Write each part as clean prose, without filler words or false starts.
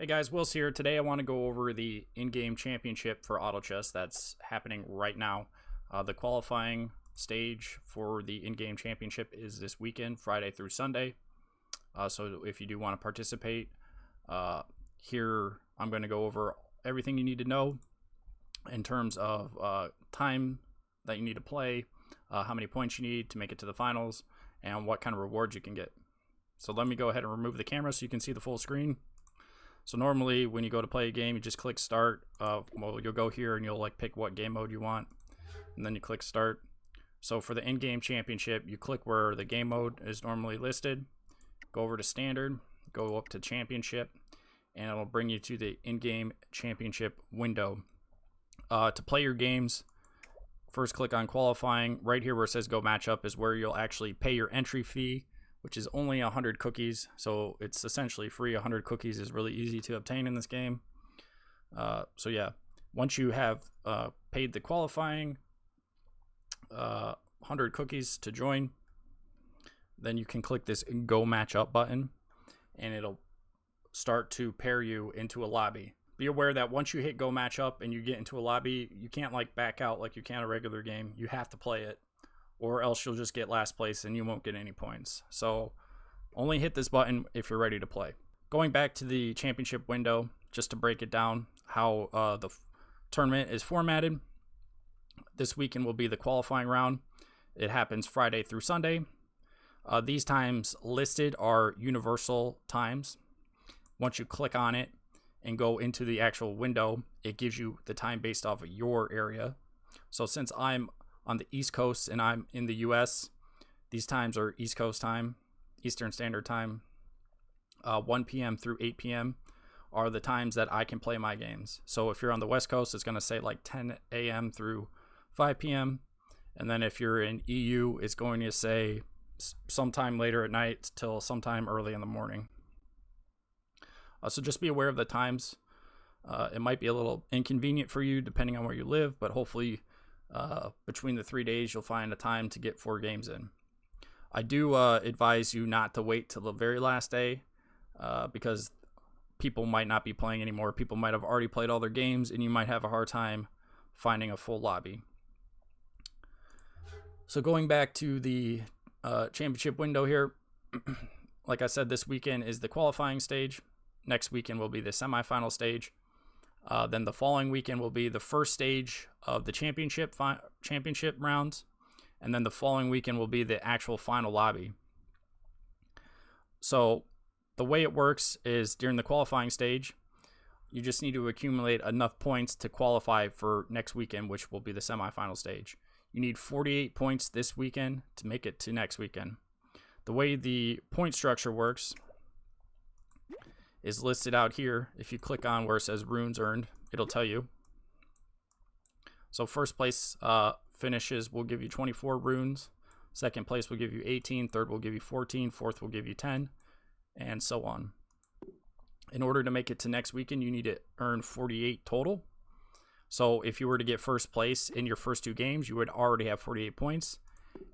Hey guys, Will's here. Today I want to go over the in-game championship for Auto Chess that's happening right now. The qualifying stage for the in-game championship is this weekend, Friday through Sunday. So if you do want to participate, here I'm going to go over everything you need to know in terms of time that you need to play, how many points you need to make it to the finals, and what kind of rewards you can get. So let me go ahead and remove the camera so you can see the full screen. So normally when you go to play a game, you just click start. Well, you'll go here and you'll pick what game mode you want, and then you click start. So for the in-game championship, you click where the game mode is normally listed, go over to standard, go up to championship, and it'll bring you to the in-game championship window. To play your games, first click on qualifying. Right here where it says go matchup is where you'll actually pay your entry fee, which is only 100 cookies, so it's essentially free. 100 cookies is really easy to obtain in this game. So yeah, once you have paid the qualifying 100 cookies to join, then you can click this Go Matchup button, and it'll start to pair you into a lobby. Be aware that once you hit Go Matchup and you get into a lobby, you can't back out like you can a regular game. You have to play it, or else you'll just get last place and you won't get any points. So only hit this button if you're ready to play. Going back to the championship window, just to break it down, how the tournament is formatted. This weekend will be the qualifying round. It happens Friday through Sunday. These times listed are universal times. Once you click on it and go into the actual window, it gives you the time based off of your area. So since I'm on the East Coast and I'm in the US, these times are East Coast time, Eastern Standard Time. 1 p.m. through 8 p.m. are the times that I can play my games. So if you're on the West Coast, it's going to say 10 a.m. through 5 p.m. And then if you're in EU, it's going to say sometime later at night till sometime early in the morning. So just be aware of the times. It might be a little inconvenient for you depending on where you live, but hopefully between the 3 days, you'll find a time to get 4 games in. I do advise you not to wait till the very last day because people might not be playing anymore. People might have already played all their games, and you might have a hard time finding a full lobby. So going back to the championship window here, like I said, this weekend is the qualifying stage. Next weekend will be the semifinal stage. Then the following weekend will be the first stage of the championship rounds, and then the following weekend will be the actual final lobby. So the way it works is during the qualifying stage, you just need to accumulate enough points to qualify for next weekend, which will be the semifinal stage. You need 48 points this weekend to make it to next weekend. The way the point structure works is listed out here. If you click on where it says runes earned, it'll tell you. So first place finishes will give you 24 runes. Second place will give you 18. Third will give you 14. Fourth will give you 10, and so on. In order to make it to next weekend, you need to earn 48 total. So if you were to get first place in your first 2 games, you would already have 48 points,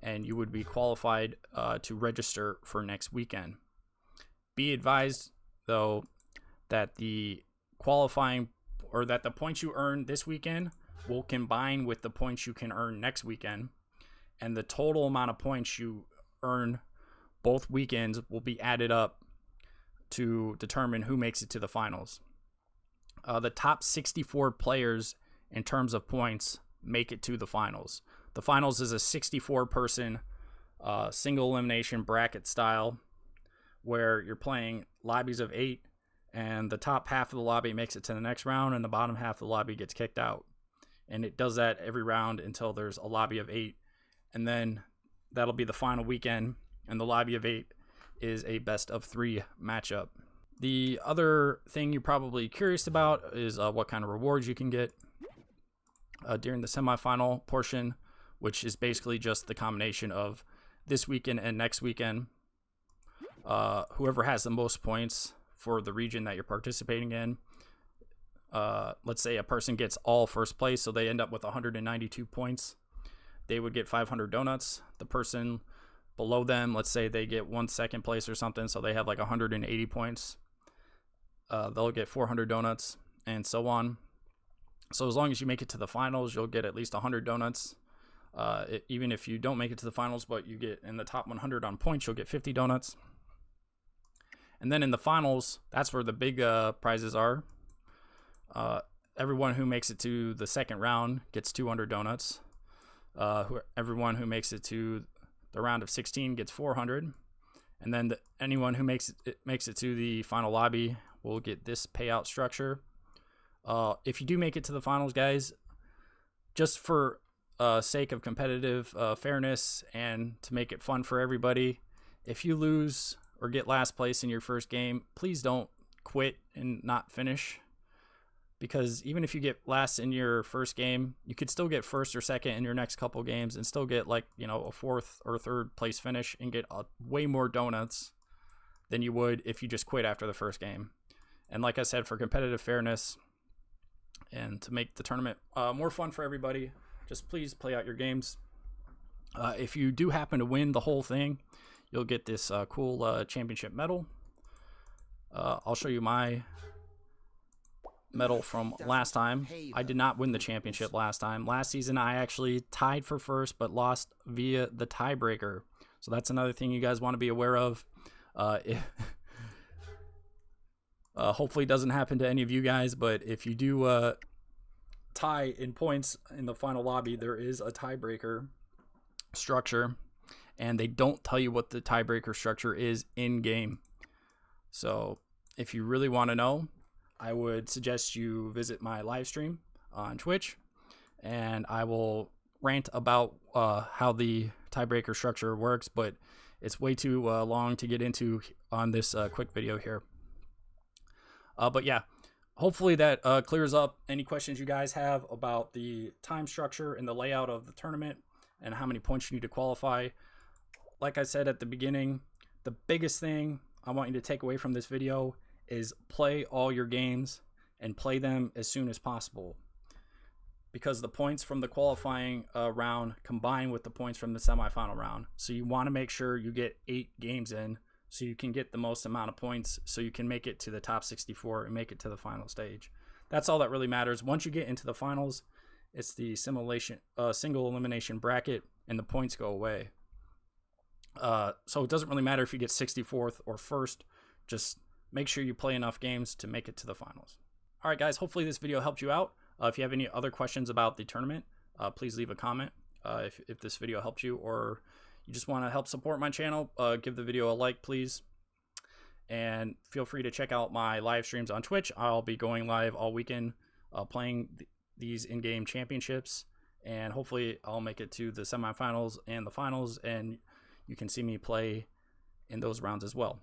and you would be qualified to register for next weekend. Be advised, though, that the qualifying or that the points you earn this weekend will combine with the points you can earn next weekend, and the total amount of points you earn both weekends will be added up to determine who makes it to the finals. The top 64 players in terms of points make it to the finals. The finals is a 64-person single elimination bracket style where you're playing lobbies of 8, and the top half of the lobby makes it to the next round, and the bottom half of the lobby gets kicked out. And it does that every round until there's a lobby of 8, and then that'll be the final weekend, and the lobby of 8 is a best of 3 matchup. The other thing you're probably curious about is what kind of rewards you can get during the semifinal portion, which is basically just the combination of this weekend and next weekend. Whoever has the most points for the region that you're participating in, let's say a person gets all first place, so they end up with 192 points, they would get 500 donuts. The person below them, let's say they get 1 second place or something, so they have 180 points, they'll get 400 donuts, and so on. So as long as you make it to the finals, you'll get at least 100 donuts. Even if you don't make it to the finals, but you get in the top 100 on points, you'll get 50 donuts. And then in the finals, that's where the big prizes are. Everyone who makes it to the second round gets 200 donuts. Everyone who makes it to the round of 16 gets 400. And then anyone who makes it to the final lobby will get this payout structure. If you do make it to the finals, guys, just for sake of competitive fairness and to make it fun for everybody, if you lose or get last place in your first game, please don't quit and not finish. Because even if you get last in your first game, you could still get first or second in your next couple games and still get, like, you know, a fourth or third place finish and get way more donuts than you would if you just quit after the first game. And like I said, for competitive fairness and to make the tournament more fun for everybody, just please play out your games. If you do happen to win the whole thing, you'll get this cool championship medal. I'll show you my medal from last time. I did not win the championship last time. Last season, I actually tied for first, but lost via the tiebreaker. So that's another thing you guys want to be aware of. Hopefully it doesn't happen to any of you guys, but if you do tie in points in the final lobby, there is a tiebreaker structure, and they don't tell you what the tiebreaker structure is in game. So if you really want to know, I would suggest you visit my live stream on Twitch, and I will rant about how the tiebreaker structure works, but it's way too long to get into on this quick video here. But yeah, hopefully that clears up any questions you guys have about the time structure and the layout of the tournament and how many points you need to qualify. Like I said at the beginning, the biggest thing I want you to take away from this video is play all your games and play them as soon as possible, because the points from the qualifying round combine with the points from the semifinal round. So you want to make sure you get 8 games in so you can get the most amount of points so you can make it to the top 64 and make it to the final stage. That's all that really matters. Once you get into the finals, it's the single elimination bracket and the points go away. So it doesn't really matter if you get 64th or 1st. Just make sure you play enough games to make it to the finals. All right, guys, hopefully this video helped you out. If you have any other questions about the tournament, please leave a comment. If this video helped you, or you just want to help support my channel, give the video a like, please. And feel free to check out my live streams on Twitch. I'll be going live all weekend playing these in-game championships, and hopefully I'll make it to the semifinals and the finals, and you can see me play in those rounds as well.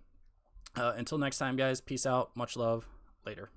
Until next time, guys, peace out, much love, later.